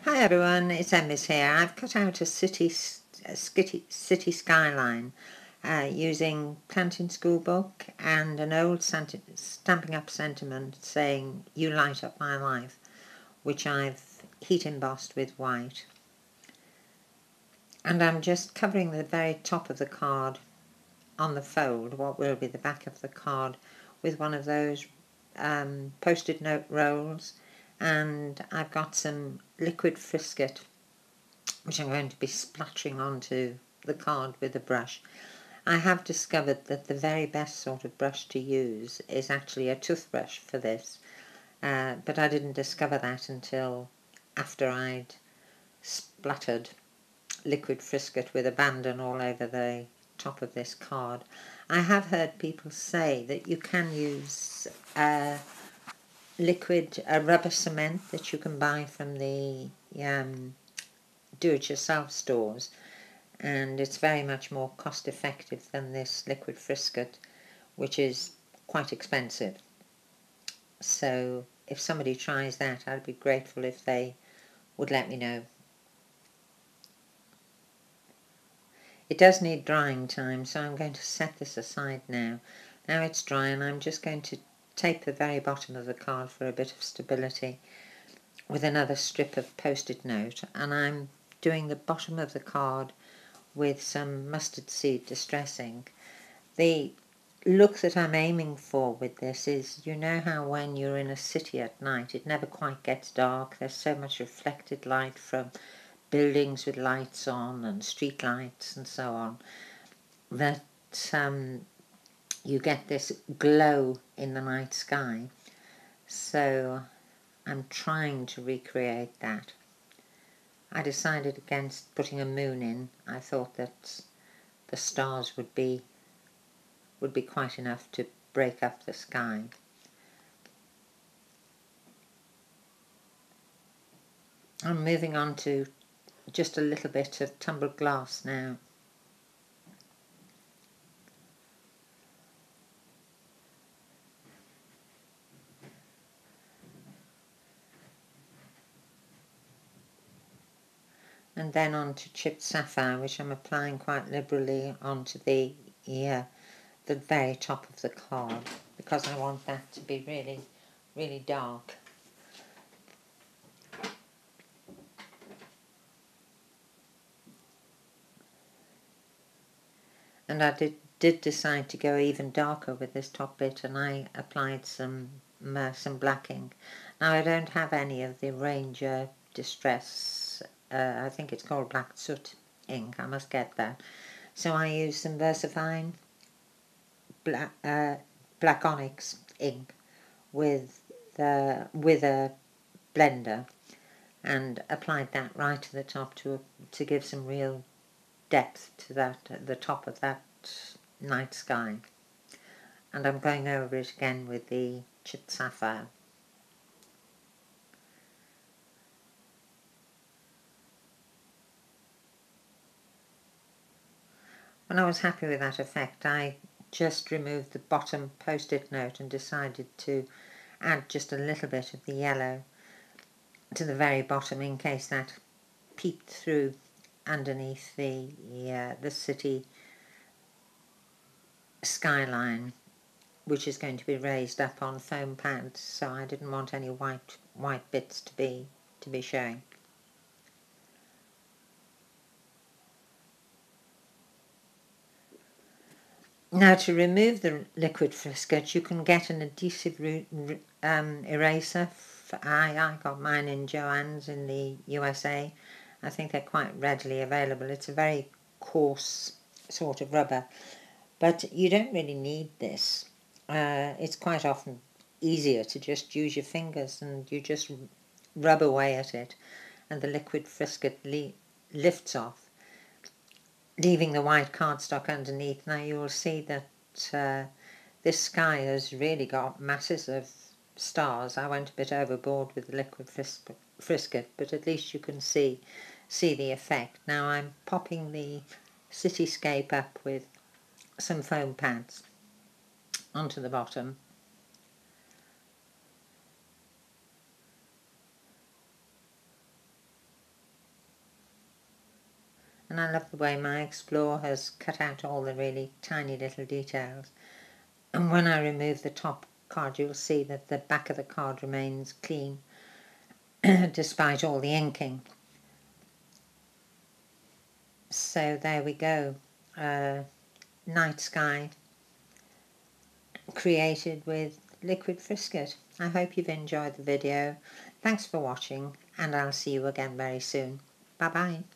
Hi everyone, it's Emmys here. I've cut out a city skyline using Planting School book and an old Stamping Up sentiment saying "You light up my life," which I've heat embossed with white. And I'm just covering the very top of the card on the fold, what will be the back of the card, with one of those post-it note rolls, and I've got some Liquid Frisket which I'm going to be splattering onto the card with a brush. I have discovered that the very best sort of brush to use is actually a toothbrush for this, but I didn't discover that until after I'd splattered Liquid Frisket with abandon all over the top of this card. I have heard people say that you can use a rubber cement that you can buy from the do-it-yourself stores, and it's very much more cost effective than this Liquid Frisket, which is quite expensive. So if somebody tries that, I'd be grateful if they would let me know. It does need drying time, so I'm going to set this aside now. Now it's dry, and I'm just going to tape the very bottom of the card for a bit of stability with another strip of post-it note, and I'm doing the bottom of the card with some mustard seed distress ink. The look that I'm aiming for with this is, you know how when you're in a city at night it never quite gets dark, there's so much reflected light from buildings with lights on and street lights and so on, that you get this glow in the night sky. So I'm trying to recreate that. I decided against putting a moon in. I thought that the stars would be quite enough to break up the sky. I'm moving on to just a little bit of tumbled glass now. And then on to chipped sapphire, which I'm applying quite liberally onto the very top of the card, because I want that to be really, really dark. And I did decide to go even darker with this top bit, and I applied some black ink. Now I don't have any of the Ranger Distress, I think it's called Black Soot ink, I must get that. So I used some VersaFine black onyx ink with a blender, and applied that right to the top to give some real depth to the top of that night sky. And I'm going over it again with the chipped sapphire. When I was happy with that effect, I just removed the bottom post-it note and decided to add just a little bit of the yellow to the very bottom in case that peeped through underneath the city skyline, which is going to be raised up on foam pads, so I didn't want any white bits to be showing. Now, to remove the Liquid Frisket, you can get an adhesive eraser. I got mine in Joann's in the USA. I think they're quite readily available. It's a very coarse sort of rubber, but you don't really need this. It's quite often easier to just use your fingers, and you just rub away at it, and the Liquid Frisket lifts off, leaving the white cardstock underneath. Now you will see that this sky has really got masses of stars. I went a bit overboard with the Liquid Frisket, but at least you can see the effect. Now I'm popping the cityscape up with some foam pads onto the bottom. and I love the way my Explore has cut out all the really tiny little details. And when I remove the top card, you'll see that the back of the card remains clean despite all the inking. So there we go, night sky created with Liquid Frisket. I hope you've enjoyed the video. Thanks for watching, and I'll see you again very soon. Bye bye.